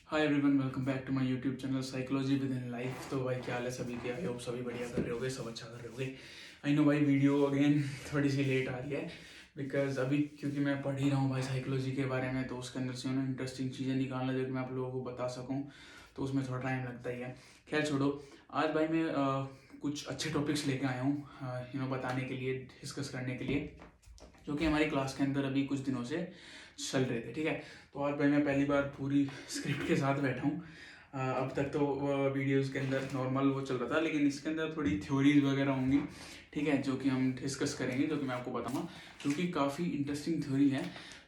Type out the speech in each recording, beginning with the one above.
Hi everyone, welcome back to my YouTube channel psychology with in life. तो भाई क्या हाल है सभी के? आई होप सभी बढ़िया कर रहे होगे, सब अच्छा कर रहे होगे। आई नो भाई, वीडियो अगेन थोड़ी सी लेट आ रही है बिकॉज अभी क्योंकि मैं पढ़ ही रहा हूँ भाई साइकोलॉजी के बारे में, तो उसके अंदर से ना इंटरेस्टिंग चीज़ें निकालना जो कि मैं आप लोगों को बता सकूँ, तो उसमें थोड़ा टाइम लगता ही है। खैर छोड़ो, आज भाई मैं कुछ अच्छे टॉपिक्स लेके आया हूँ बताने के लिए, डिस्कस करने के लिए, जो कि हमारी क्लास के अंदर अभी कुछ दिनों से चल रहे थे। ठीक है, तो आज भाई मैं पहली बार पूरी स्क्रिप्ट के साथ बैठा हूँ। अब तक तो वीडियोस के अंदर नॉर्मल वो चल रहा था, लेकिन इसके अंदर थोड़ी थ्योरीज वगैरह होंगी, ठीक है, जो कि हम डिस्कस करेंगे, जो कि मैं आपको बताऊंगा, जो कि काफ़ी इंटरेस्टिंग थ्योरी है।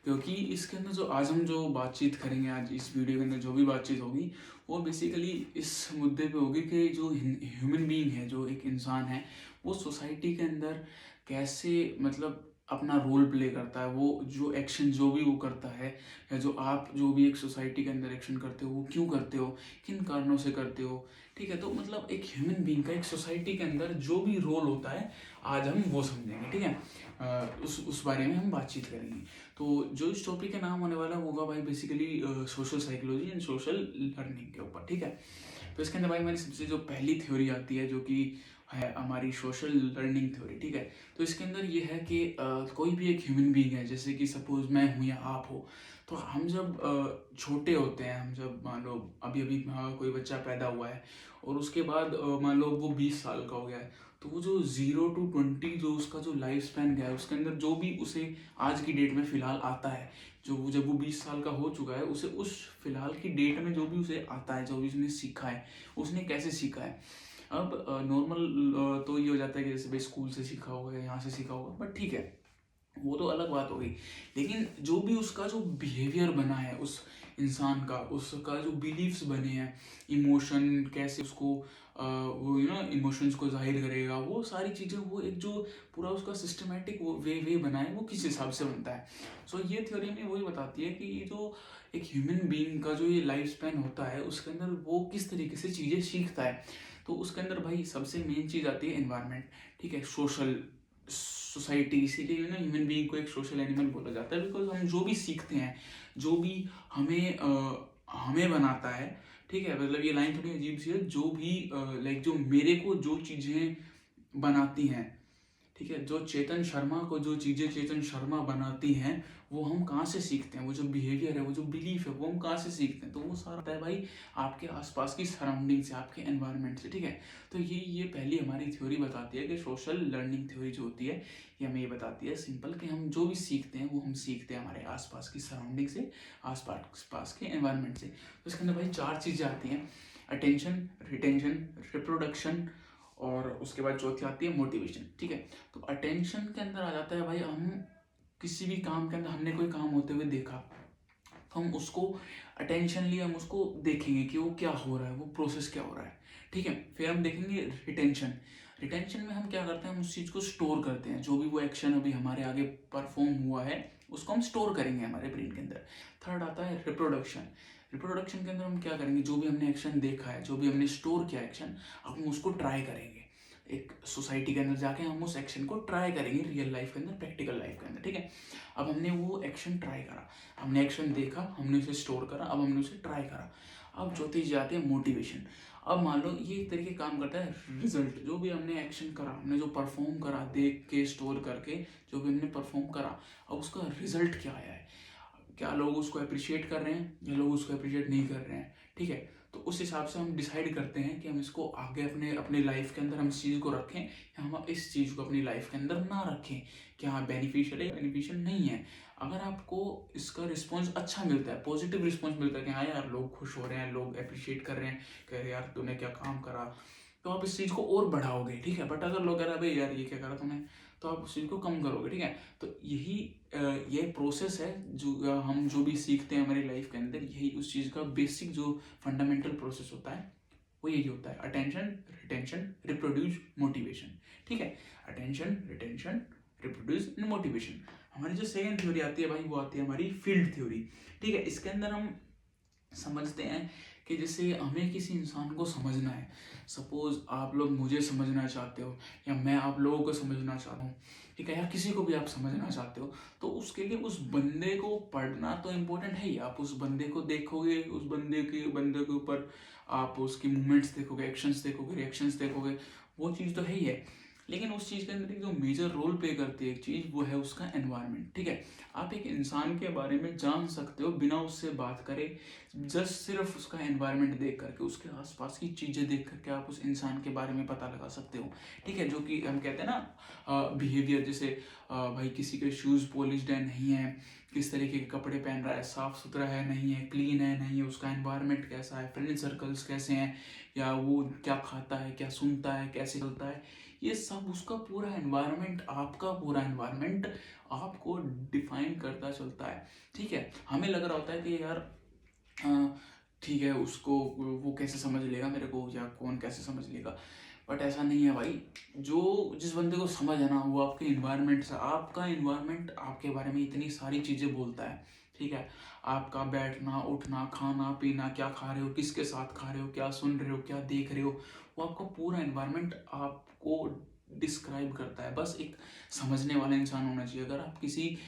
क्योंकि इसके अंदर जो आज हम जो बातचीत करेंगे, आज इस वीडियो के अंदर जो भी बातचीत होगी, वो बेसिकली इस मुद्दे पे होगी कि जो ह्यूमन बीइंग है, जो एक इंसान है, वो सोसाइटी के अंदर कैसे मतलब अपना रोल प्ले करता है। वो जो एक्शन जो भी वो करता है, या जो आप जो भी एक सोसाइटी के अंदर एक्शन करते हो, वो क्यों करते हो, किन कारणों से करते हो। ठीक है, तो मतलब एक ह्यूमन बीइंग का एक सोसाइटी के अंदर जो भी रोल होता है, आज हम वो समझेंगे। ठीक है, उस बारे में हम बातचीत करेंगे। तो जो इस टॉपिक का नाम होने वाला होगा भाई basically social psychology and social learning के ऊपर। ठीक है, तो इसके अंदर भाई हमारी सबसे जो पहली थ्योरी आती है, जो कि है हमारी सोशल लर्निंग थ्योरी। ठीक है, तो इसके अंदर ये है कि कोई भी एक ह्यूमन बीइंग है, जैसे कि सपोज मैं हूँ या आप हो, तो हम जब छोटे होते हैं, हम जब मान लो अभी अभी कोई बच्चा पैदा हुआ है, और उसके बाद मान लो वो 20 साल का हो गया है, तो वो जो 0 to 20 जो उसका जो लाइफ स्पैन गया है, उसके अंदर जो भी उसे आज की डेट में फिलहाल आता है, जो वो जब वो 20 साल का हो चुका है, उसे उस फिलहाल की डेट में जो भी उसे आता है, जो भी उसने सीखा है, उसने कैसे सीखा है। अब नॉर्मल तो ये हो जाता है कि जैसे भाई स्कूल से सीखा होगा, यहाँ से सीखा होगा, बट ठीक है, वो तो अलग बात हो गई। लेकिन जो भी उसका जो बिहेवियर बना है उस इंसान का, उसका जो बिलीव्स बने हैं, इमोशन कैसे उसको वो इमोशंस को जाहिर करेगा, वो सारी चीज़ें, वो एक जो पूरा उसका सिस्टमेटिक वो वे बना है, वो किस हिसाब से बनता है। सो ये थ्योरी में वही बताती है कि ये जो एक ह्यूमन बीइंग का जो ये लाइफ स्पैन होता है, उसके अंदर वो किस तरीके से चीज़ें सीखता है। तो उसके अंदर भाई सबसे मेन चीज़ आती है एनवायरनमेंट। ठीक है, सोशल सोसाइटी, इसीलिए ह्यूमन बीइंग को एक सोशल एनिमल बोला जाता है, बिकॉज हम जो भी सीखते हैं, जो भी हमें बनाता है। ठीक है, मतलब ये लाइन थोड़ी अजीब सी है, जो भी लाइक जो मेरे को जो चीज़ें बनाती हैं, ठीक है, जो चेतन शर्मा को जो चीज़ें चेतन शर्मा बनाती हैं, वो हम कहाँ से सीखते हैं, वो जो बिहेवियर है, वो जो बिलीफ है, वो हम कहाँ से सीखते हैं। तो वो सारा होता है भाई आपके आसपास की सराउंडिंग से, आपके एनवायरनमेंट से। ठीक है, तो ये पहली हमारी थ्योरी बताती है कि सोशल लर्निंग थ्योरी जो होती है, ये हमें ये बताती है सिंपल कि हम जो भी सीखते हैं, वो हम सीखते हैं हमारे आसपास की सराउंडिंग से, आसपास के एनवायरनमेंट से। तो इसके अंदर भाई 4 चीज़ें आती हैं: अटेंशन, रिटेंशन, रिप्रोडक्शन, और उसके बाद चौथी आती है मोटिवेशन। ठीक है, तो अटेंशन के अंदर आ जाता है भाई, हम किसी भी काम के अंदर हमने कोई काम होते हुए देखा, तो हम उसको अटेंशन लिए, हम उसको देखेंगे कि वो क्या हो रहा है, वो प्रोसेस क्या हो रहा है। ठीक है, फिर हम देखेंगे रिटेंशन। रिटेंशन में हम क्या करते हैं, हम उस चीज़ को स्टोर करते हैं, जो भी वो एक्शन अभी हमारे आगे परफॉर्म हुआ है, उसको हम स्टोर करेंगे हमारे ब्रेन के अंदर। थर्ड आता है रिप्रोडक्शन। रिप्रोडक्शन के अंदर हम क्या करेंगे, जो भी हमने एक्शन देखा है, जो भी हमने स्टोर किया एक्शन, अब हम उसको ट्राई करेंगे, एक सोसाइटी के अंदर जाके हम उस एक्शन को ट्राई करेंगे रियल लाइफ के अंदर, प्रैक्टिकल लाइफ के अंदर। ठीक है, अब हमने वो एक्शन ट्राई करा, हमने एक्शन देखा, हमने उसे स्टोर करा, अब हमने उसे ट्राई करा। अब चौथी चीज आती है मोटिवेशन। अब मान लो ये एक तरीके काम करता है रिजल्ट, जो भी हमने एक्शन करा, हमने जो परफॉर्म करा, देख के स्टोर करके जो भी हमने परफॉर्म करा, अब उसका रिजल्ट क्या आया है, क्या लोग उसको अप्रिशिएट कर रहे हैं या लोग उसको अप्रिशिएट नहीं कर रहे हैं। ठीक है, तो उस हिसाब से हम डिसाइड करते हैं कि हम इसको आगे अपने अपनी लाइफ के अंदर हम इस चीज़ को रखें, या हम इस चीज़ को अपनी लाइफ के अंदर ना रखें, कि हाँ बेनिफिशियल है, बेनिफिशियल नहीं है। अगर आपको इसका रिस्पॉन्स अच्छा मिलता है, पॉजिटिव रिस्पॉन्स मिलता है कि हाँ यार लोग खुश हो रहे हैं, लोग अप्रिशिएट कर रहे हैं, कह रहे यार तूने क्या काम करा, तो आप इस चीज़ को और बढ़ाओगे। ठीक है, बट अगर लोग कह रहे हैं भाई यार ये क्या करा तूने, तो आप उस चीज़ को कम करोगे। ठीक है, तो यही ये प्रोसेस है, जो हम जो भी सीखते हैं हमारी लाइफ के अंदर, यही उस चीज़ का बेसिक जो फंडामेंटल प्रोसेस होता है, वो यही होता है: अटेंशन, रिटेंशन, रिप्रोड्यूस, मोटिवेशन। ठीक है, attention, retention, reproduce and motivation. हमारी जो सेकंड थ्योरी आती है भाई, वो आती है हमारी फील्ड थ्योरी। ठीक है, इसके अंदर हम समझते हैं कि जैसे हमें किसी इंसान को समझना है, सपोज आप लोग मुझे समझना चाहते हो या मैं आप लोगों को समझना चाहता हूँ, ठीक है, या किसी को भी आप समझना चाहते हो, तो उसके लिए उस बंदे को पढ़ना तो इम्पोर्टेंट है ही। आप उस बंदे को देखोगे, उस बंदे के ऊपर आप उसकी मूवमेंट्स देखोगे, एक्शंस देखोगे, रिएक्शंस देखोगे, वो चीज़ तो है ही है। लेकिन उस चीज़ के अंदर एक जो मेजर रोल प्ले करती है एक चीज़, वो है उसका एनवायरनमेंट, ठीक है। आप एक इंसान के बारे में जान सकते हो बिना उससे बात करे, जस्ट सिर्फ उसका एनवायरनमेंट देख करके, उसके आसपास की चीज़ें देख करके आप उस इंसान के बारे में पता लगा सकते हो, ठीक है। जो कि हम कहते हैं ना बिहेवियर, जैसे भाई किसी के शूज़ पॉलिश्ड है नहीं है, किस तरीके के कपड़े पहन रहा है, साफ़ सुथरा है नहीं है, क्लीन है नहीं है, उसका एनवायरनमेंट कैसा है, फ्रेंड सर्कल्स कैसे हैं, या वो क्या खाता है, क्या सुनता है, कैसे चलता है, ये सब उसका पूरा एनवायरनमेंट, आपका पूरा एनवायरनमेंट आपको डिफाइन करता चलता है, ठीक है। हमें लग रहा होता है कि यार ठीक है, उसको वो कैसे समझ लेगा मेरे को, या कौन कैसे समझ लेगा, बट ऐसा नहीं है भाई। जो जिस बंदे को समझ है ना, वो आपके इन्वायरमेंट से, आपका इन्वायरमेंट आपके बारे में इतनी सारी चीज़ें बोलता है, ठीक है। आपका बैठना उठना, खाना पीना, क्या खा रहे हो, किसके साथ खा रहे हो, क्या सुन रहे हो, क्या देख रहे हो, वो आपका पूरा इन्वायरमेंट आपको डिस्क्राइब करता है। बस एक समझने वाला इंसान होना चाहिए। अगर आप किसी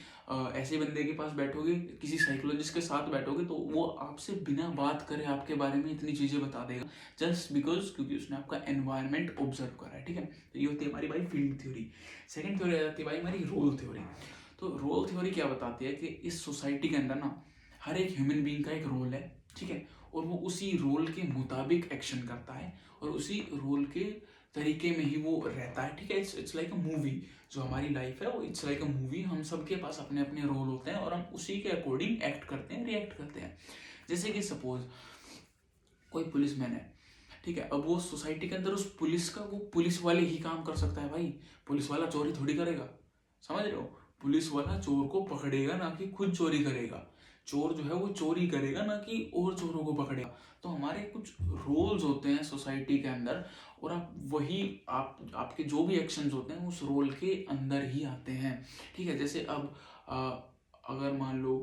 ऐसे बंदे के पास बैठोगे, किसी साइकोलॉजिस्ट के साथ बैठोगे, तो वो आपसे बिना बात करे आपके बारे में इतनी चीज़ें बता देगा, जस्ट बिकॉज क्योंकि उसने आपका एनवायरनमेंट ऑब्जर्व करा है, ठीक है। तो ये होती है हमारी भाई फील्ड थ्योरी। सेकंड थ्योरी आ जाती है भाई हमारी रोल थ्योरी। तो रोल थ्योरी क्या बताती है कि इस सोसाइटी के अंदर ना हर एक ह्यूमन बीइंग का एक रोल है, ठीक है, और वो उसी रोल के मुताबिक एक्शन करता है और उसी रोल के तरीके में ही वो रहता है, ठीक है। It's like a movie. जो हमारी लाइफ है वो इट्स लाइक अ मूवी। हम सबके पास अपने अपने रोल होते हैं और हम उसी के अकॉर्डिंग एक्ट करते हैं, रिएक्ट करते हैं। जैसे कि सपोज कोई पुलिसमैन है, ठीक है, अब वो सोसाइटी के अंदर उस पुलिस का, वो पुलिस वाले ही काम कर सकता है भाई। पुलिस वाला चोरी थोड़ी करेगा, समझ रहे हो। पुलिस वाला चोर को पकड़ेगा, ना कि खुद चोरी करेगा। चोर जो है वो चोरी करेगा, ना कि और चोरों को पकड़ेगा। तो हमारे कुछ रोल्स होते हैं सोसाइटी के अंदर, और आप वही आपके जो भी एक्शंस होते हैं उस रोल के अंदर ही आते हैं, ठीक है। जैसे अब अगर मान लो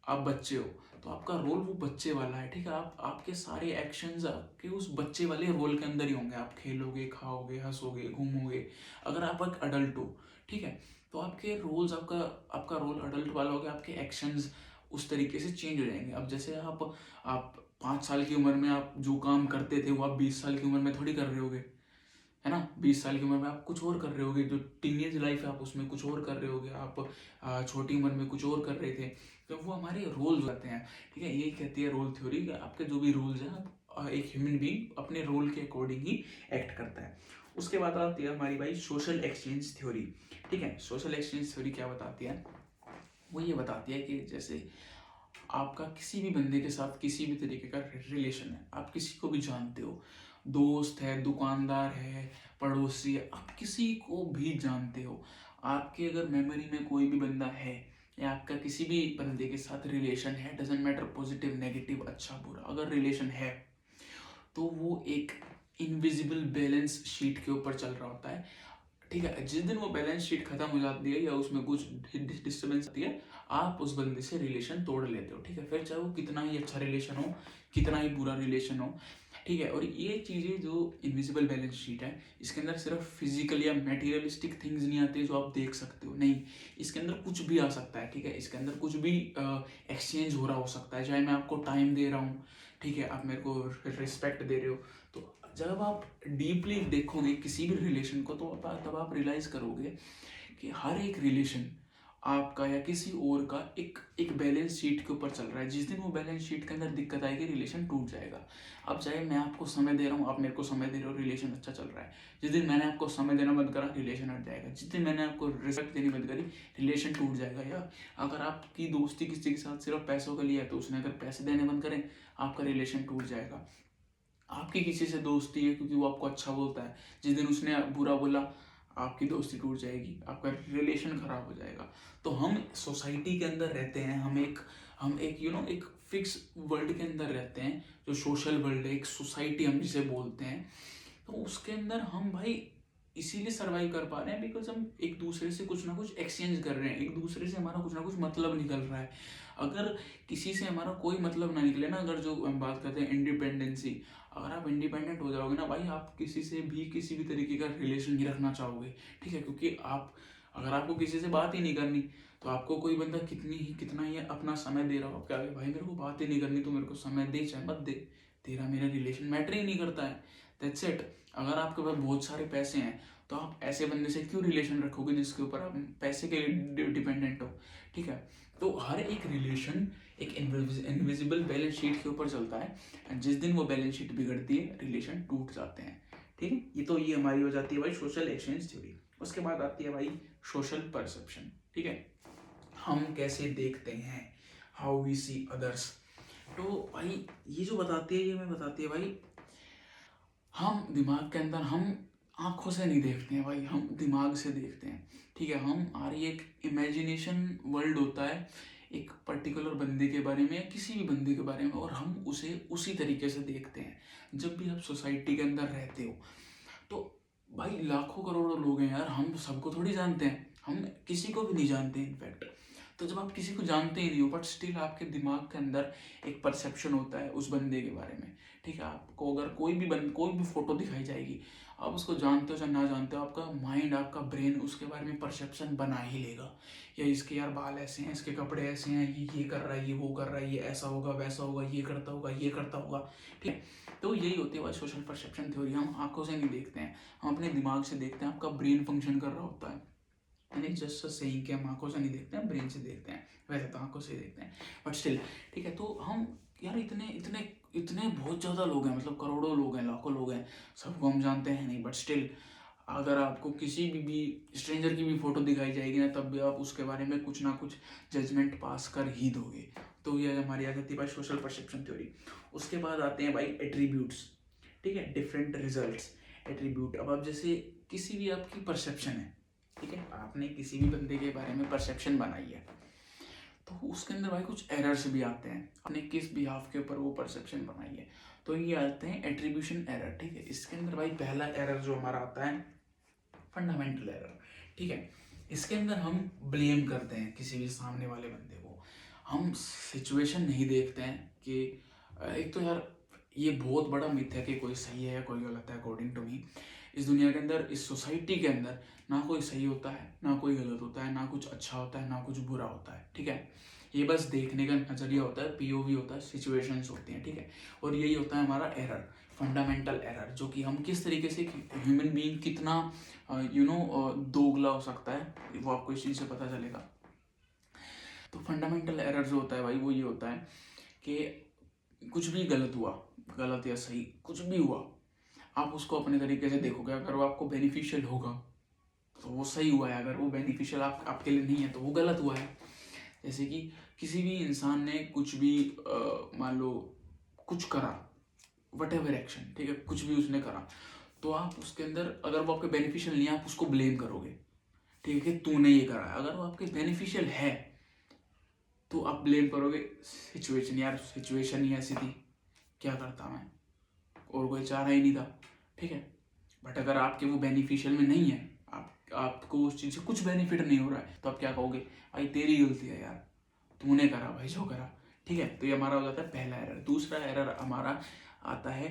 आप बच्चे हो, तो आपका रोल वो बच्चे वाला है, ठीक है। आपके सारे एक्शंस आपके उस बच्चे वाले रोल के अंदर ही होंगे। आप खेलोगे, खाओगे, हंसोगे, घूमोगे। अगर आप एक अडल्ट हो, ठीक है, तो आपके रोल्स, आपका रोल अडल्ट वाला हो गया, आपके एक्शंस उस तरीके से चेंज हो जाएंगे। अब जैसे आप 5 साल की उम्र में आप जो काम करते थे वो आप 20 साल की उम्र में थोड़ी कर रहे होगे, है ना। 20 साल की उम्र में आप कुछ और कर रहे होगे। जो टीनेज लाइफ है आप उसमें कुछ और कर रहे होगे, आप छोटी उम्र में कुछ और कर रहे थे। तो वो हमारे रोल्स होते हैं, ठीक है। यही कहती है रोल थ्योरी। आपके जो भी रोल्स हैं, आप एक ह्यूमन बीइंग अपने रोल के अकॉर्डिंग ही एक्ट करता है। उसके बाद आती है हमारी भाई सोशल एक्सचेंज थ्योरी, ठीक है। सोशल एक्सचेंज थ्योरी क्या बताती है, वो ये बताती है कि जैसे आपका किसी भी बंदे के साथ किसी भी तरीके का रिलेशन है, आप किसी को भी जानते हो, दोस्त है, दुकानदार है, पड़ोसी है, आप किसी को भी जानते हो। आपके अगर मेमोरी में कोई भी बंदा है, या आपका किसी भी बंदे के साथ रिलेशन है, डजेंट मैटर पॉजिटिव नेगेटिव अच्छा बुरा, अगर रिलेशन है, तो वो एक इनविजिबल बैलेंस शीट के ऊपर चल रहा होता है, ठीक है। जिस दिन वो बैलेंस शीट खत्म हो जाती है या उसमें कुछ डिस्टर्बेंस आती है, आप उस बंदे से रिलेशन तोड़ लेते हो, ठीक है। फिर चाहे वो कितना ही अच्छा रिलेशन हो, कितना ही बुरा रिलेशन हो, ठीक है। और ये चीज़ें जो इनविजिबल बैलेंस शीट है, इसके अंदर सिर्फ फिजिकल या मेटीरियलिस्टिक थिंग्स नहीं आती जो आप देख सकते हो, नहीं, इसके अंदर कुछ भी आ सकता है, ठीक है। इसके अंदर कुछ भी एक्सचेंज हो रहा हो सकता है। चाहे मैं आपको टाइम दे रहा हूँ, ठीक है, आप मेरे को रिस्पेक्ट दे रहे हो, तो जब आप डीपली देखोगे किसी भी रिलेशन को, तो तब आप रियलाइज करोगे कि हर एक रिलेशन आपका या किसी और का एक एक बैलेंस शीट के ऊपर चल रहा है। जिस दिन वो बैलेंस शीट के अंदर दिक्कत आएगी, रिलेशन टूट जाएगा। अब चाहे मैं आपको समय दे रहा हूँ, आप मेरे को समय दे रहे हो, रिलेशन अच्छा चल रहा है। जिस दिन मैंने आपको समय देना बंद करा, रिलेशन हट जाएगा। जिस दिन मैंने आपको रिस्पेक्ट देनी बंद करी, रिलेशन टूट जाएगा। या अगर आपकी दोस्ती किसी के साथ सिर्फ पैसों के लिए है, तो उसने अगर पैसे देने बंद करें, आपका रिलेशन टूट जाएगा। आपकी किसी से दोस्ती है क्योंकि वो आपको अच्छा बोलता है, जिस दिन उसने बुरा बोला, आपकी दोस्ती टूट जाएगी, आपका रिलेशन खराब हो जाएगा। तो हम सोसाइटी के अंदर रहते हैं, हम एक एक फिक्स वर्ल्ड के अंदर रहते हैं, जो सोशल वर्ल्ड है, एक सोसाइटी हम जिसे बोलते हैं। तो उसके अंदर हम भाई इसीलिए सर्वाइव कर पा रहे हैं बिकॉज हम एक दूसरे से कुछ ना कुछ एक्सचेंज कर रहे हैं, एक दूसरे से हमारा कुछ ना कुछ मतलब निकल रहा है। अगर किसी से हमारा कोई मतलब ना निकले ना, अगर जो हम बात करते हैं इंडिपेंडेंसी, अगर आप इंडिपेंडेंट हो जाओगे ना भाई, आप किसी से भी किसी भी तरीके का रिलेशन नहीं रखना चाहोगे, ठीक है। क्योंकि आप अगर आपको किसी से बात ही नहीं करनी, तो आपको कोई बंदा कितना ही अपना समय दे रहा हो, क्या भाई मेरे को बात ही नहीं करनी, तो मेरे को समय दे चाहे मत दे, तेरा मेरा रिलेशन मैटर ही नहीं करता है, दैट्स इट। अगर आपके पास बहुत सारे पैसे हैं तो आप ऐसे बंदे से क्यों रिलेशन रखोगे जिसके ऊपर आप पैसे के लिए डिपेंडेंट हो, ठीक है। तो हर एक रिलेशन एक इनविजिबल बैलेंस शीट के ऊपर चलता है, एंड जिस दिन वो बैलेंस शीट बिगड़ती है रिलेशन टूट जाते हैं, ठीक है। ये हमारी हो जाती है भाई सोशल एक्सचेंज थ्योरी। उसके बाद आती है भाई सोशल परसेप्शन, ठीक है। हम कैसे देखते हैं, हाउ वी सी अदर्स। तो भाई ये जो बताती है, ये हमें बताती है भाई, हम दिमाग के अंदर, हम आंखों से नहीं देखते हैं भाई, हम दिमाग से देखते हैं, ठीक है। हमारी एक इमेजिनेशन वर्ल्ड होता है एक पर्टिकुलर बंदे के बारे में या किसी भी बंदे के बारे में, और हम उसे उसी तरीके से देखते हैं। जब भी आप सोसाइटी के अंदर रहते हो तो भाई लाखों करोड़ों लोग हैं यार, हम सबको थोड़ी जानते हैं, हम किसी को भी नहीं जानते इनफैक्ट। तो जब आप किसी को जानते ही नहीं हो, बट स्टिल आपके दिमाग के अंदर एक परसेप्शन होता है उस बंदे के बारे में, ठीक है। आपको अगर कोई भी फोटो दिखाई जाएगी, आप उसको जानते हो चाहे ना जानते हो, आपका माइंड, आपका ब्रेन उसके बारे में परसेप्शन बना ही लेगा। या इसके यार बाल ऐसे हैं, इसके कपड़े ऐसे हैं, ये कर रहा है, ये वो कर रहा है, ये ऐसा होगा वैसा होगा, ये करता होगा ये करता होगा, ठीक है। तो यही होती है भाई सोशल परसेप्शन थ्योरी। हम आंखों से नहीं देखते हैं, हम अपने दिमाग से देखते हैं, आपका ब्रेन फंक्शन कर रहा होता है। यानी जस्ट सही कि हम आंखों से नहीं देखते हैं, ब्रेन से देखते हैं, वैसे तो आंखों से देखते हैं, बट स्टिल, ठीक है। तो हम यार इतने इतने इतने बहुत ज़्यादा लोग हैं, मतलब करोड़ों लोग हैं, लाखों लोग हैं, सबको हम जानते हैं नहीं, बट स्टिल अगर आपको किसी भी स्ट्रेंजर की भी फोटो दिखाई जाएगी ना, तब भी आप उसके बारे में कुछ ना कुछ जजमेंट पास कर ही दोगे। तो ये हमारी आ जाती है भाई सोशल परसेप्शन थ्योरी। उसके बाद आते हैं भाई एट्रीब्यूट्स, ठीक है, डिफरेंट रिजल्ट्स। एट्रीब्यूट, अब आप जैसे किसी भी आपकी परसेप्शन है, ठीक है, आपने किसी भी बंदे के बारे में परसेप्शन बनाई है, तो उसके अंदर भाई कुछ एरर्स भी आते हैं, आपने किस बिहाफ के ऊपर वो परसेप्शन बनाई है, तो ये आते हैं एट्रीब्यूशन एरर, ठीक है। इसके अंदर भाई पहला एरर जो हमारा आता है फंडामेंटल एरर, ठीक है। इसके अंदर हम ब्लेम करते हैं किसी भी सामने वाले बंदे को, हम सिचुएशन नहीं देखते हैं कि एक तो यार ये बहुत बड़ा मिथ है कि कोई सही है या कोई गलत है। अकॉर्डिंग टू मी, इस दुनिया के अंदर, इस सोसाइटी के अंदर ना कोई सही होता है ना कोई गलत होता है, ना कुछ अच्छा होता है ना कुछ बुरा होता है, ठीक है। ये बस देखने का नजरिया होता है, पीओवी होता है, सिचुएशंस होती हैं, ठीक है। और यही होता है हमारा एरर, फंडामेंटल एरर, जो कि हम किस तरीके से ह्यूमन बीइंग कितना दोगला हो सकता है, वो आपको इस चीज़ से पता चलेगा। तो फंडामेंटल एरर जो होता है भाई, वो ये होता है कि कुछ भी गलत हुआ, गलत या सही कुछ भी हुआ, आप उसको अपने तरीके से देखोगे। अगर वो आपको बेनिफिशियल होगा तो वो सही हुआ है, अगर वो बेनिफिशियल आपके लिए नहीं है तो वो गलत हुआ है। जैसे कि किसी भी इंसान ने कुछ भी मान लो कुछ करा, वट एवर एक्शन, ठीक है, कुछ भी उसने करा, तो आप उसके अंदर अगर वो आपके बेनिफिशियल नहीं है, आप उसको ब्लेम करोगे, ठीक है, कि तूने ये करा है। अगर वो आपके बेनिफिशियल है तो आप ब्लेम करोगे सिचुएशन, यार सिचुएशन ही ऐसी थी, क्या करता मैं, और कोई चारा ही नहीं था, ठीक है। बट अगर आपके वो बेनिफिशियल में नहीं है, आपको उस चीज़ से कुछ बेनिफिट नहीं हो रहा है, तो आप क्या कहोगे, भाई तेरी गलती है यार, तूने करा भाई जो करा, ठीक है। तो ये हमारा हो जाता है पहला एरर। दूसरा एरर हमारा आता है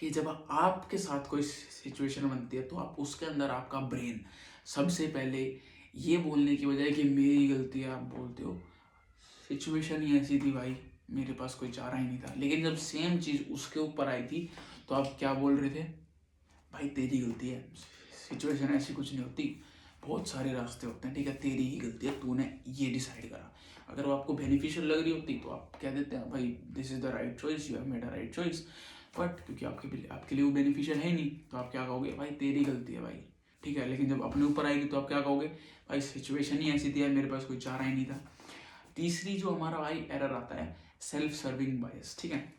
कि जब आपके साथ कोई सिचुएशन बनती है तो आप उसके अंदर आपका ब्रेन सबसे पहले ये बोलने की बजाय कि मेरी गलती है, आप बोलते हो सिचुएशन ही ऐसी थी भाई, मेरे पास कोई चारा ही नहीं था। लेकिन जब सेम चीज़ उसके ऊपर आई थी तो आप क्या बोल रहे थे, भाई तेरी गलती है, सिचुएशन ऐसी कुछ नहीं होती, बहुत सारे रास्ते होते हैं, ठीक है, तेरी ही गलती है, तूने ये डिसाइड करा। अगर वो आपको बेनिफिशियल लग रही होती तो आप कह देते हैं भाई this is the right choice, you have made a right choice, but क्योंकि आपके लिए वो बेनिफिशियल है नहीं, तो आप क्या कहोगे, भाई तेरी गलती है भाई, ठीक है। लेकिन जब अपने ऊपर आएगी तो आप क्या कहोगे, भाई सिचुएशन ही ऐसी थी यार, मेरे पास कोई चारा ही नहीं था। तीसरी जो हमारा भाई एरर आता है सेल्फ सर्विंग बायस, ठीक है।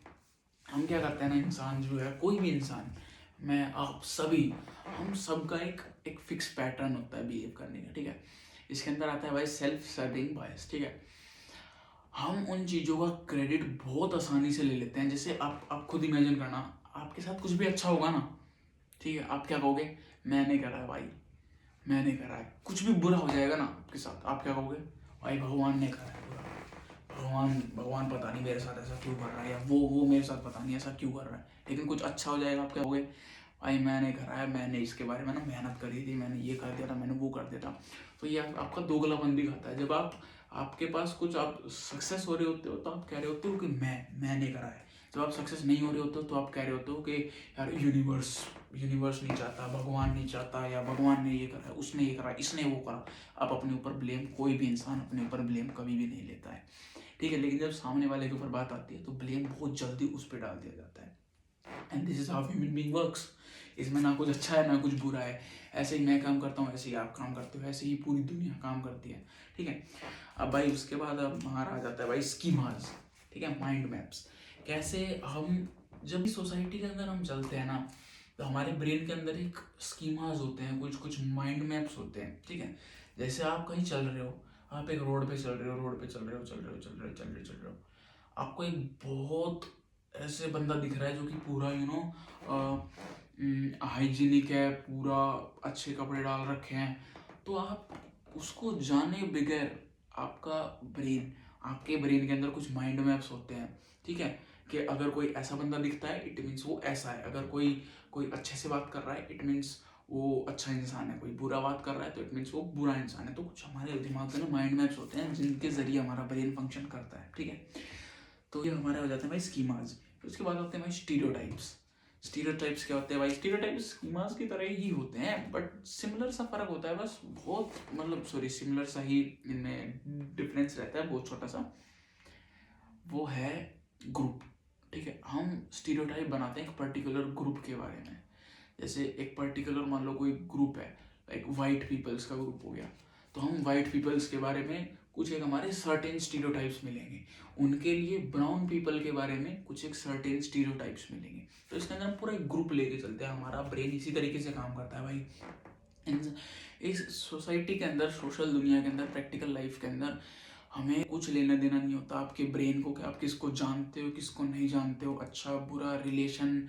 हम क्या करते हैं ना, इंसान जो है, कोई भी इंसान, मैं आप सभी, हम सबका एक फिक्स पैटर्न होता है बिहेव करने का, ठीक है। इसके अंदर आता है भाई सेल्फ सर्विंग बायस, ठीक है। हम उन चीज़ों का क्रेडिट बहुत आसानी से ले लेते हैं। जैसे आप खुद इमेजिन करना, आपके साथ कुछ भी अच्छा होगा ना, ठीक है, आप क्या कहोगे, मैंने करा है भाई, मैंने करा है। कुछ भी बुरा हो जाएगा ना आपके साथ, आप क्या कहोगे? भाई भगवान ने करा है बुरा, भगवान भगवान पता नहीं मेरे साथ ऐसा क्यों कर रहा है, या वो मेरे साथ पता नहीं ऐसा क्यों कर रहा है। लेकिन कुछ अच्छा हो जाएगा, आप क्या कहोगे? भाई मैंने करा है, मैंने इसके बारे में ना मेहनत करी थी, मैंने ये कर दिया था, मैंने वो कर दिया था। तो ये आपका दोगलापन दिखाता है। जब आपके पास कुछ आप सक्सेस हो रहे होते हो तो आप कह रहे होते हो कि मैंने करा है। जब आप सक्सेस नहीं हो रहे होते हो तो आप कह रहे होते हो कि यार यूनिवर्स नहीं चाहता, भगवान नहीं चाहता, या भगवान ने ये करा, उसने ये करा, इसने वो करा। आप अपने ऊपर ब्लेम, कोई भी इंसान अपने ऊपर ब्लेम कभी भी नहीं लेता है, ठीक है। लेकिन जब सामने वाले के ऊपर बात आती है तो ब्लेम बहुत जल्दी उस पर डाल दिया जाता है। And this is how human being works. इसमें ना कुछ अच्छा है ना कुछ बुरा है। ऐसे ही मैं काम करता हूँ, ऐसे ही आप काम करते हो, ऐसे ही पूरी दुनिया काम करती है, ठीक है। अब भाई उसके बाद अब हमारा आ जाता है भाई स्कीमाज, ठीक है, माइंड मैप्स। कैसे हम जब सोसाइटी के अंदर हम चलते हैं ना, तो हमारे ब्रेन के अंदर एक स्कीमाज होते हैं, कुछ कुछ माइंड मैप्स होते हैं, ठीक है। जैसे आप कहीं चल रहे हो, आप एक रोड पे चल रहे हो, चल रहे हो, आपको एक बहुत ऐसे बंदा दिख रहा है जो कि पूरा हाइजीनिक है, पूरा अच्छे कपड़े डाल रखे हैं। तो आप उसको जाने बगैर आपके ब्रेन के अंदर कुछ माइंड मैप्स होते हैं, ठीक है, कि अगर कोई ऐसा बंदा दिखता है इट मीन्स वो ऐसा है, अगर कोई अच्छे से बात कर रहा है इट मीन्स वो अच्छा इंसान है, कोई बुरा बात कर रहा है तो इट मीन्स वो बुरा इंसान है। तो कुछ हमारे दिमाग में ना माइंड मैप्स होते हैं जिनके जरिए हमारा ब्रेन फंक्शन करता है, ठीक है। तो ये हमारे हो जाते हैं भाई स्कीमाज। फिर उसके बाद होते हैं भाई स्टीरियोटाइप्स। स्टीरियोटाइप्स क्या होते हैं भाई? स्टीरियोटाइप्स स्कीमाज की तरह ही होते हैं, बट सिमिलर सा फर्क होता है बस, बहुत मतलब सिमिलर सा ही इनमें डिफरेंस रहता है, बहुत छोटा सा। वो है ग्रुप, ठीक है। हम स्टीरियोटाइप बनाते हैं एक पर्टिकुलर ग्रुप के बारे में। जैसे एक पर्टिकुलर मान लो कोई ग्रुप है, लाइक वाइट पीपल्स का ग्रुप हो गया, तो हम वाइट पीपल्स के बारे में कुछ एक हमारे सर्टेन स्टीरियोटाइप्स मिलेंगे। उनके लिए ब्राउन पीपल के बारे में कुछ एक सर्टेन स्टीरियोटाइप्स मिलेंगे। तो इसके अंदर हम पूरा एक ग्रुप लेके चलते हैं। हमारा ब्रेन इसी तरीके से काम करता है भाई। इस सोसाइटी के अंदर, सोशल दुनिया के अंदर, प्रैक्टिकल लाइफ के अंदर हमें कुछ लेना देना नहीं होता आपके ब्रेन को कि आप किसको जानते हो किसको नहीं जानते हो, अच्छा बुरा, रिलेशन,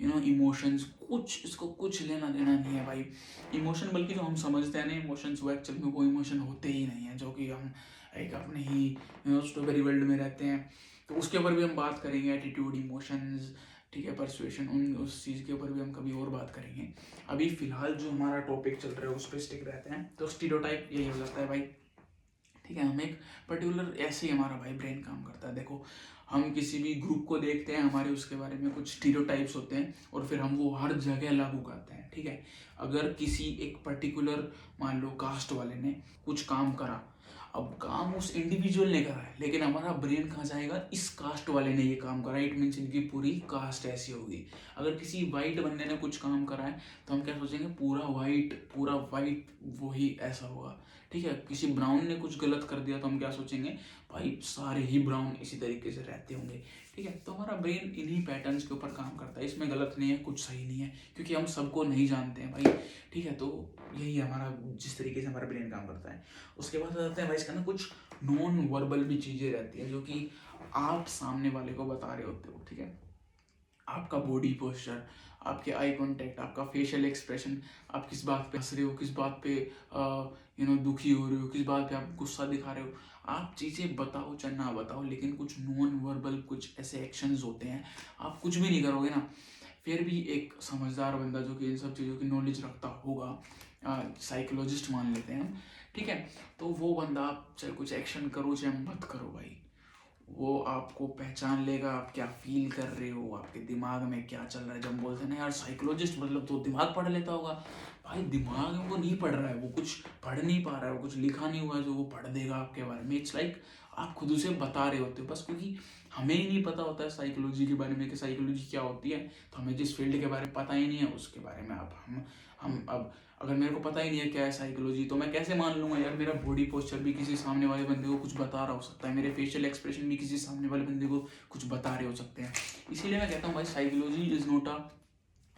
इमोशंस, कुछ इसको कुछ लेना देना नहीं है भाई। इमोशन बल्कि जो हम समझते हैं ना इमोशंस, वो एक्चुअल में वो इमोशन होते ही नहीं है, जो कि हम एक अपने ही स्ट्रॉबेरी वर्ल्ड में रहते हैं। तो उसके ऊपर भी हम बात करेंगे, एटीट्यूड, इमोशंस, ठीक है, परसुएशन, उस चीज़ के ऊपर भी हम कभी और बात करेंगे। अभी फिलहाल जो हमारा टॉपिक चल रहा है उस पर स्टिक रहते हैं। तो स्टीरियोटाइप यही हो जाता है भाई, ठीक है। हम एक पर्टिकुलर, ऐसे ही हमारा भाई ब्रेन काम करता है। देखो, हम किसी भी ग्रुप को देखते हैं, हमारे उसके बारे में कुछ स्टीरियोटाइप्स होते हैं और फिर हम वो हर जगह लागू करते हैं, ठीक है। अगर किसी एक पर्टिकुलर मान लो कास्ट वाले ने कुछ काम करा, अब काम उस इंडिविजुअल ने करा है, लेकिन हमारा ब्रेन कहाँ जाएगा, इस कास्ट वाले ने ये काम करा, इट मीन्स इनकी पूरी कास्ट ऐसी होगी। अगर किसी वाइट बंदे ने कुछ काम करा है तो हम क्या सोचेंगे, पूरा वाइट वही ऐसा होगा, ठीक है। किसी ब्राउन ने कुछ गलत कर दिया तो हम क्या सोचेंगे, भाई सारे ही ब्राउन इसी तरीके से रहते होंगे, ठीक है। तो हमारा ब्रेन इन्हीं पैटर्न्स के ऊपर काम करता है। इसमें गलत नहीं है, कुछ सही नहीं है, क्योंकि हम सबको नहीं जानते हैं भाई, ठीक है। तो यही हमारा, जिस तरीके से हमारा ब्रेन काम करता है। उसके बाद आ जाते हैं भाई इसका ना कुछ नॉन वर्बल भी चीज़ें रहती हैं जो कि आप सामने वाले को बता रहे होते हो, ठीक है। आपका बॉडी पोस्चर, आपके आई कांटेक्ट, आपका फेशियल एक्सप्रेशन, आप किस बात पे हंस रहे हो, किस बात पे दुखी हो रहे हो, किस बात पे आप गुस्सा दिखा रहे हो, आप चीज़ें बताओ चाहे ना बताओ, लेकिन कुछ नॉन वर्बल कुछ ऐसे एक्शंस होते हैं, आप कुछ भी नहीं करोगे ना, फिर भी एक समझदार बंदा जो कि इन सब चीज़ों की नॉलेज रखता होगा, साइकोलॉजिस्ट मान लेते हैं, ठीक है, तो वो बंदा आप चाहे कुछ एक्शन करो चाहे मत करो भाई, वो आपको पहचान लेगा, आप क्या फील कर रहे हो, आपके दिमाग में क्या चल रहा है। जब बोलते हैं ना यार साइकोलॉजिस्ट मतलब तो दिमाग पढ़ लेता होगा, भाई दिमाग में वो नहीं पढ़ रहा है, वो कुछ पढ़ नहीं पा रहा है, वो कुछ लिखा नहीं हुआ है जो वो पढ़ देगा आपके बारे में। इट्स लाइक आप खुद उसे बता रहे होते हो बस, क्योंकि हमें ही नहीं पता होता है साइकोलॉजी के बारे में कि साइकोलॉजी क्या होती है। तो हमें जिस फील्ड के बारे में पता ही नहीं है उसके बारे में आप हम अब अगर मेरे को पता ही नहीं है क्या है साइकोलॉजी, तो मैं कैसे मान लूंगा यार मेरा बॉडी पोस्चर भी किसी सामने वाले बंदे को कुछ बता रहा हो सकता है, मेरे फेशियल एक्सप्रेशन भी किसी सामने वाले बंदे को कुछ बता रहे हो सकते हैं। इसीलिए मैं कहता हूँ भाई psychology is not a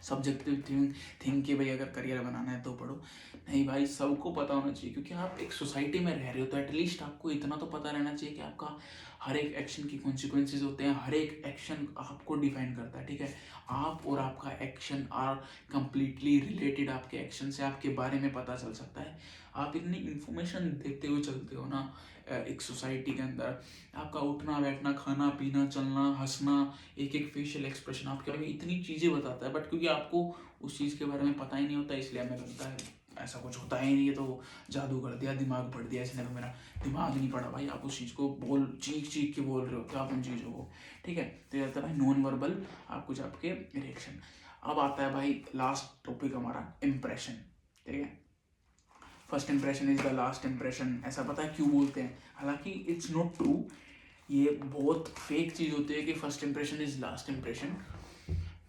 subjective think कि भाई अगर करियर बनाना है तो पढ़ो, नहीं भाई, सबको पता होना चाहिए, क्योंकि आप एक सोसाइटी में रह रहे हो तो एटलीस्ट आपको इतना तो पता रहना चाहिए कि आपका हर एक एक्शन की कॉन्सिक्वेंसेज होते हैं, हर एक एक्शन आपको डिफाइन करता है, ठीक है। आप और आपका एक्शन आर कंप्लीटली रिलेटेड, आपके एक्शन से आपके बारे में पता चल सकता है। आप इतनी इन्फॉर्मेशन देते हुए चलते हो ना एक सोसाइटी के अंदर, आपका उठना बैठना, खाना पीना, चलना, हंसना, एक एक फेशियल एक्सप्रेशन आपके बारे में इतनी चीज़ें बताता है, बट क्योंकि आपको उस चीज़ के बारे में पता ही नहीं होता, इसलिए हमें लगता है ऐसा कुछ होता ही नहीं है, तो जादू कर दिया, दिमाग पढ़ दिया इसने, तो मेरा दिमाग नहीं पढ़ा भाई। आप उस चीज़ को चीख चीख के बोल रहे हो क्या आप उन चीज़ों को, ठीक है। तो ये आता है भाई नॉन वर्बल आप कुछ आपके रिएक्शन। अब आता है भाई लास्ट टॉपिक हमारा, इम्प्रेशन, ठीक है। First impression is the last impression, ऐसा पता है क्यों बोलते हैं? हालांकि इट्स नॉट ट्रू, ये बहुत फेक चीज़ होती है कि first impression is last impression,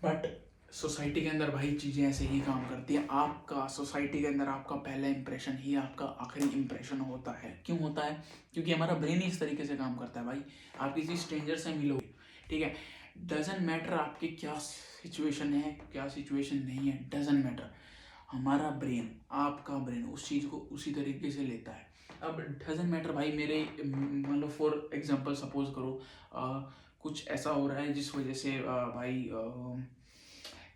but society के अंदर भाई चीज़ें ऐसे ही काम करती हैं। आपका सोसाइटी के अंदर आपका पहला इंप्रेशन ही आपका आखिरी इंप्रेशन होता है। क्यों होता है? क्योंकि हमारा ब्रेन ही इस तरीके से काम करता है भाई। आप किसी स्ट्रेंजर से मिलोगे, ठीक है, डजेंट मैटर आपकी क्या सिचुएशन है, क्या सिचुएशन नहीं है, डजेंट मैटर, हमारा ब्रेन, आपका ब्रेन उस चीज़ को उसी तरीके से लेता है। अब डजेंट मैटर भाई, मेरे मान लो फॉर एग्जांपल सपोज करो कुछ ऐसा हो रहा है जिस वजह से भाई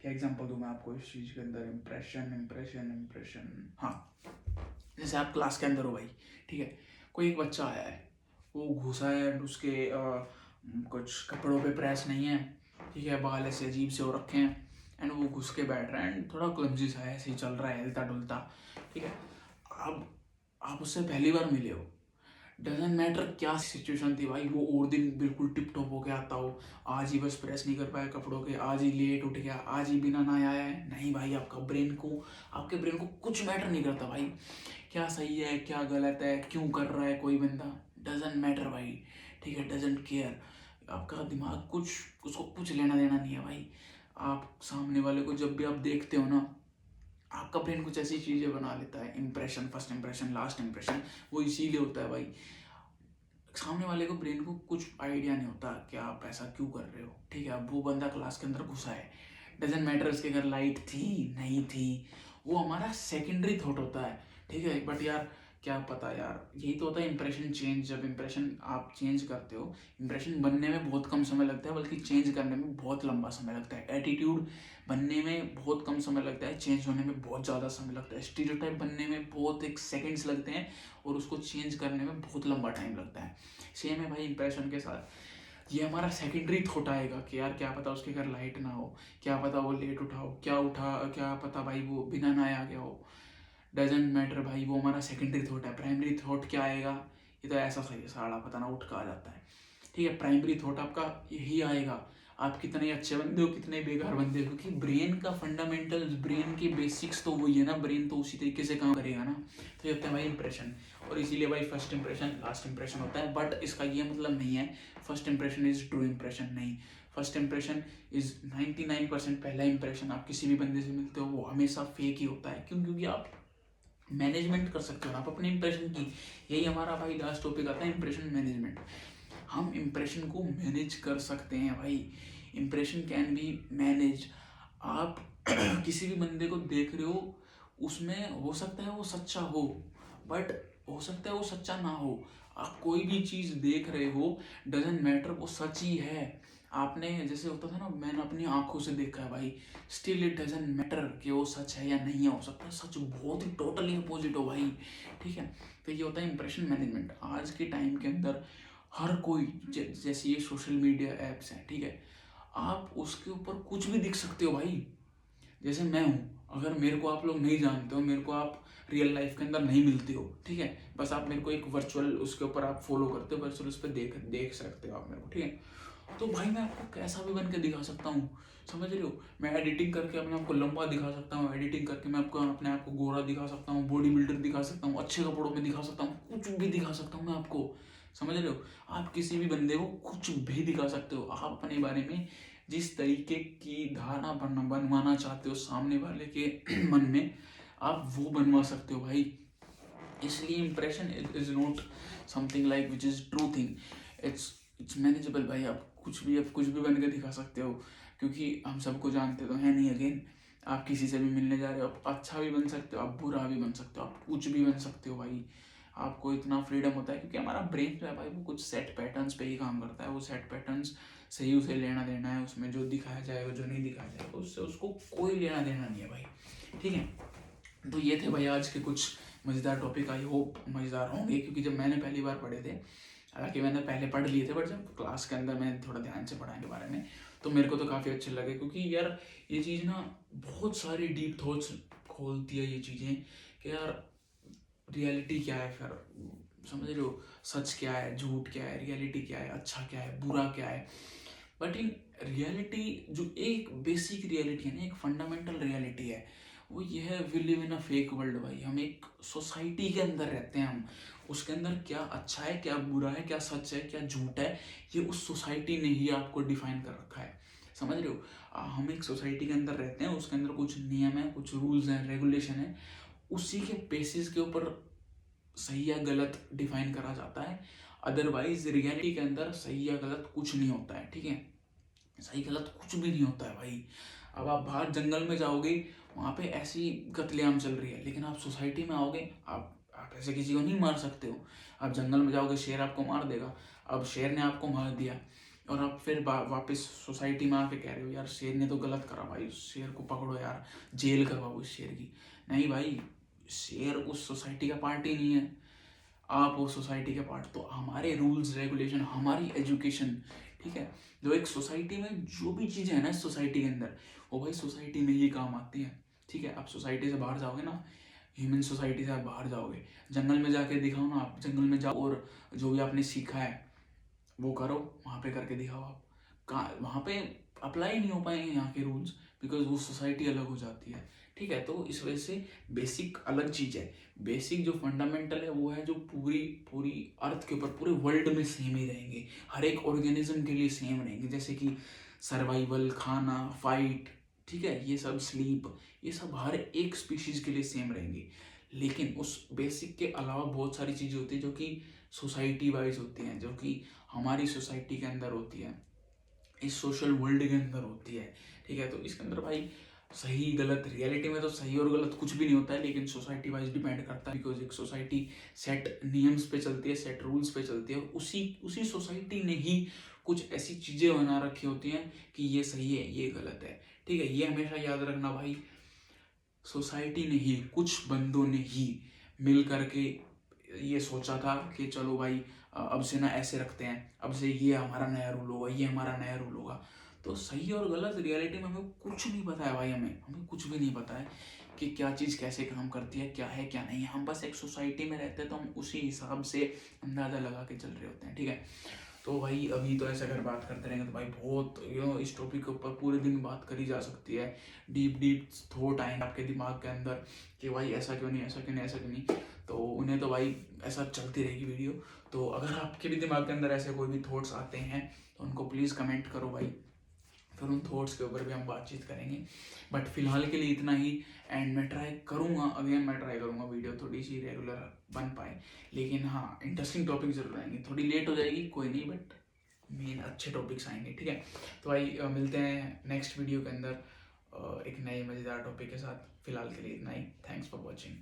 क्या एग्जांपल दूं मैं आपको इस चीज़ के अंदर, इम्प्रेशन, हाँ, जैसे आप क्लास के अंदर हो भाई, ठीक है, कोई एक बच्चा आया है, वो घुसा है एंड उसके कुछ कपड़ों पे प्रेस नहीं है, ठीक है, बाल ऐसे अजीब से हो रखे हैं एंड वो घुस के बैठ रहा है एंड थोड़ा क्लमजी सा है, ऐसे ही चल रहा है हिलता डुलता, ठीक है। अब आप उससे पहली बार मिले हो, डजेंट मैटर क्या सिचुएशन थी भाई, वो और दिन बिल्कुल टिप टॉप होके आता हो, आज ही बस प्रेस नहीं कर पाया कपड़ों के, आज ही लेट उठ गया, आज ही बिना नहाया आया है, नहीं भाई, आपके ब्रेन को कुछ मैटर नहीं करता भाई, क्या सही है क्या गलत है, क्यों कर रहा है कोई बंदा, डजेंट मैटर भाई, ठीक है, डजेंट केयर। आपका दिमाग उसको कुछ लेना देना नहीं है भाई। आप सामने वाले को जब भी आप देखते हो ना, आपका ब्रेन कुछ ऐसी चीज़ें बना लेता है, impression, first impression, last impression, वो इसीलिए होता है भाई। सामने वाले को ब्रेन को कुछ आइडिया नहीं होता कि आप ऐसा क्यों कर रहे हो, ठीक है। अब वो बंदा क्लास के अंदर घुसा है, डजेंट मैटर उसके घर लाइट थी नहीं थी, वो हमारा सेकेंडरी थॉट होता है, ठीक है। बट यार क्या पता यार, यही तो होता है इंप्रेशन चेंज। जब इंप्रेशन आप चेंज करते हो, इंप्रेशन बनने में बहुत कम समय लगता है, बल्कि चेंज करने में बहुत लंबा समय लगता है। एटीट्यूड बनने में बहुत कम समय लगता है, चेंज होने में बहुत ज़्यादा समय लगता है। स्टीरियोटाइप बनने में बहुत एक सेकंड्स लगते हैं और उसको चेंज करने में बहुत लंबा टाइम लगता है। सेम है भाई इंप्रेशन के साथ, ये हमारा सेकेंडरी थॉट आएगा कि यार क्या पता उसके घर लाइट ना हो, क्या पता वो लेट उठाओ, क्या पता भाई वो बिना नहाए आ गया हो, डजेंट मैटर भाई, वो हमारा सेकेंडरी थॉट है। प्राइमरी थॉट क्या आएगा, ये तो ऐसा सही है साड़ा पता ना उठ का आ जाता है, ठीक है। प्राइमरी थॉट आपका यही आएगा, आप कितने अच्छे बंदे हो कितने बेकार बंदे हो, क्योंकि ब्रेन का फंडामेंटल, ब्रेन की बेसिक्स तो वही है ना, ब्रेन तो उसी तरीके से काम करेगा ना। तो ये होता है भाई इंप्रेशन, और इसीलिए भाई फर्स्ट इंप्रेशन लास्ट इंप्रेशन होता है। बट इसका ये मतलब नहीं है first impression is true impression, नहीं। फर्स्ट इंप्रेशन इज 99% पहला इंप्रेशन आप किसी भी बंदे से मिलते हो वो हमेशा फेक ही होता है। क्यों? क्योंकि आप मैनेजमेंट कर सकते हो आप अपने इंप्रेशन की। यही हमारा भाई लास्ट टॉपिक आता है, इंप्रेशन मैनेजमेंट। हम इंप्रेशन को मैनेज कर सकते हैं भाई, इंप्रेशन कैन बी मैनेज। आप किसी भी बंदे को देख रहे हो, उसमें हो सकता है वो सच्चा हो, बट हो सकता है वो सच्चा ना हो। आप कोई भी चीज़ देख रहे हो, डजेंट मैटर, वो सच ही है। आपने जैसे होता था ना, मैंने अपनी आंखों से देखा है भाई, स्टिल इट डजेंट मैटर कि वो सच है या नहीं है, हो सकता है सच बहुत ही टोटली अपोजिट हो भाई, ठीक है। तो ये होता है इंप्रेशन मैनेजमेंट। आज के टाइम के अंदर हर कोई जैसे ये सोशल मीडिया ऐप्स हैं, ठीक है, आप उसके ऊपर कुछ भी दिख सकते हो भाई। जैसे मैं हूँ, अगर मेरे को आप लोग नहीं जानते हो, मेरे को आप रियल लाइफ के अंदर नहीं मिलते हो, ठीक है, बस आप मेरे को एक वर्चुअल उसके ऊपर आप फॉलो करते हो, वर्चुअल उस पर देख सकते हो आप मेरे को, ठीक है। तो भाई मैं आपको कैसा भी बन के दिखा सकता हूँ, समझ रहे हो। मैं एडिटिंग करके अपने आप को लंबा दिखा सकता हूँ, एडिटिंग करके मैं आपको अपने आप को गोरा दिखा सकता हूँ, बॉडी बिल्डर दिखा सकता हूँ, अच्छे कपड़ों में दिखा सकता हूँ, कुछ भी दिखा सकता हूँ मैं आपको, समझ रहे हो। आप किसी भी बंदे को कुछ भी दिखा सकते हो। आप अपने बारे में जिस तरीके की धारणा बनवाना चाहते हो सामने वाले के मन में, आप वो बनवा सकते हो भाई। इसलिए impression is not something like which is true thing, it's manageable भाई। आप कुछ भी बन के दिखा सकते हो, क्योंकि हम सबको जानते तो हैं नहीं, अगेन आप किसी से भी मिलने जा रहे हो, आप अच्छा भी बन सकते हो, आप बुरा भी बन सकते हो, आप कुछ भी बन सकते हो भाई। आपको इतना फ्रीडम होता है क्योंकि हमारा ब्रेन जो है भाई वो कुछ सेट पैटर्न्स पे ही काम करता है। वो सेट पैटर्न्स से ही उसे लेना देना है, उसमें जो दिखाया जाएगा जो नहीं दिखाया जाएगा उससे उसको कोई लेना देना नहीं है भाई, ठीक है। तो ये थे भाई आज के कुछ मज़ेदार टॉपिक। आई होप मज़ेदार होंगे क्योंकि जब मैंने पहली बार पढ़े थे, हालांकि मैंने पहले पढ़ लिए थे बट जब क्लास के अंदर मैंने थोड़ा ध्यान से पढ़ा इनके बारे में तो मेरे को तो काफ़ी अच्छे लगे क्योंकि यार ये चीज़ ना बहुत सारी डीप थॉट्स खोलती है ये चीज़ें कि यार रियलिटी क्या है, फिर समझ रहे हो, सच क्या है, झूठ क्या है, रियलिटी क्या है, अच्छा क्या है, बुरा क्या है। बट इन रियलिटी जो एक बेसिक रियलिटी है ना, एक फंडामेंटल रियलिटी है, वो ये है we live in a fake world भाई। हम एक सोसाइटी के अंदर रहते हैं, हम उसके अंदर क्या अच्छा है, क्या बुरा है, क्या सच है, क्या झूठ है, ये उस सोसाइटी ने ही आपको डिफाइन कर रखा है, समझ रहे हो। हम एक सोसाइटी के अंदर रहते हैं, उसके अंदर कुछ नियम है, कुछ रूल्स हैं, रेगुलेशन है, उसी के बेसिस के ऊपर सही या गलत डिफाइन करा जाता है। अदरवाइज रियलिटी के अंदर सही या गलत कुछ नहीं होता है, ठीक है। सही गलत कुछ भी नहीं होता है भाई। अब आप बाहर जंगल में जाओगे, वहाँ पे ऐसी कत्लेआम चल रही है, लेकिन आप सोसाइटी में आओगे, आप ऐसे किसी को नहीं मार सकते हो। आप जंगल में जाओगे, शेर आपको मार देगा। अब शेर ने आपको मार दिया और आप फिर वापस सोसाइटी में आके कह रहे हो यार शेर ने तो गलत करा भाई, शेर को पकड़ो यार, जेल करवाओ इस शेर की। नहीं भाई, शेर उस सोसाइटी का पार्ट ही नहीं है, आप वो सोसाइटी के पार्ट। तो हमारे रूल्स रेगुलेशन, हमारी एजुकेशन, ठीक है, जो एक सोसाइटी में जो भी चीज़ें हैं ना इस सोसाइटी के अंदर, वो भाई सोसाइटी में ही काम आती है, ठीक है। आप सोसाइटी से बाहर जाओगे ना, ह्यूमन सोसाइटी से आप बाहर जाओगे, जंगल में जाके दिखाओ ना, आप जंगल में जाओ और जो भी आपने सीखा है वो करो, वहाँ पे करके दिखाओ। आप कहाँ वहाँ पे अप्लाई नहीं हो पाएंगे यहाँ के रूल्स, बिकॉज वो सोसाइटी अलग हो जाती है, ठीक है। तो इस वजह से बेसिक अलग चीज़ है। बेसिक जो फंडामेंटल है वो है जो पूरी पूरी अर्थ के ऊपर पूरे वर्ल्ड में सेम ही रहेंगे, हर एक ऑर्गेनिज्म के लिए सेम रहेंगे, जैसे कि सर्वाइवल, खाना, फाइट, ठीक है, ये सब स्लीप, ये सब हर एक स्पीशीज के लिए सेम रहेंगे। लेकिन उस बेसिक के अलावा बहुत सारी चीज़ें होती है जो कि सोसाइटी वाइज होती हैं, जो कि हमारी सोसाइटी के अंदर होती है, इस सोशल वर्ल्ड के अंदर होती है, ठीक है। तो इसके अंदर भाई सही गलत, रियलिटी में तो सही और गलत कुछ भी नहीं होता है, लेकिन सोसाइटी वाइज डिपेंड करता है, बिकॉज एक सोसाइटी सेट नियम्स पे चलती है, सेट रूल्स पे चलती है, और उसी उसी सोसाइटी ने ही कुछ ऐसी चीज़ें बना रखी होती हैं कि ये सही है, ये गलत है, ठीक है। ये हमेशा याद रखना भाई, सोसाइटी ने ही, कुछ बंदों ने ही मिल करके ये सोचा था कि चलो भाई अब से ना ऐसे रखते हैं, अब से ये हमारा नया रूल होगा, ये हमारा नया रूल होगा। तो सही और गलत रियलिटी में हमें कुछ नहीं पता है भाई, हमें कुछ भी नहीं पता है कि क्या चीज़ कैसे काम करती है, क्या है क्या नहीं है। हम बस एक सोसाइटी में रहते हैं तो हम उसी हिसाब से अंदाज़ा लगा के चल रहे होते हैं, ठीक है। तो भाई अभी तो ऐसे अगर बात करते रहेंगे तो भाई बहुत इस टॉपिक के ऊपर पूरे दिन बात करी जा सकती है। डीप डीप थॉट आएंगे आपके दिमाग के अंदर कि भाई ऐसा क्यों नहीं, ऐसा क्यों नहीं, ऐसा क्यों नहीं। तो उन्हें तो भाई ऐसा चलती रहेगी वीडियो। तो अगर आपके भी दिमाग के अंदर ऐसे कोई भी थॉट्स आते हैं तो उनको प्लीज़ कमेंट करो भाई, फिर उन थॉट्स के ऊपर भी हम बातचीत करेंगे। बट फिलहाल के लिए इतना ही। एंड मैं ट्राई करूँगा, अगेन मैं ट्राई करूँगा वीडियो थोड़ी सी रेगुलर बन पाए, लेकिन हाँ इंटरेस्टिंग टॉपिक जरूर आएंगे। थोड़ी लेट हो जाएगी कोई नहीं, बट मेन अच्छे टॉपिक्स आएंगे, ठीक है। तो भाई मिलते हैं नेक्स्ट वीडियो के अंदर एक नए मज़ेदार टॉपिक के साथ। फिलहाल के लिए इतना ही। Thanks for watching.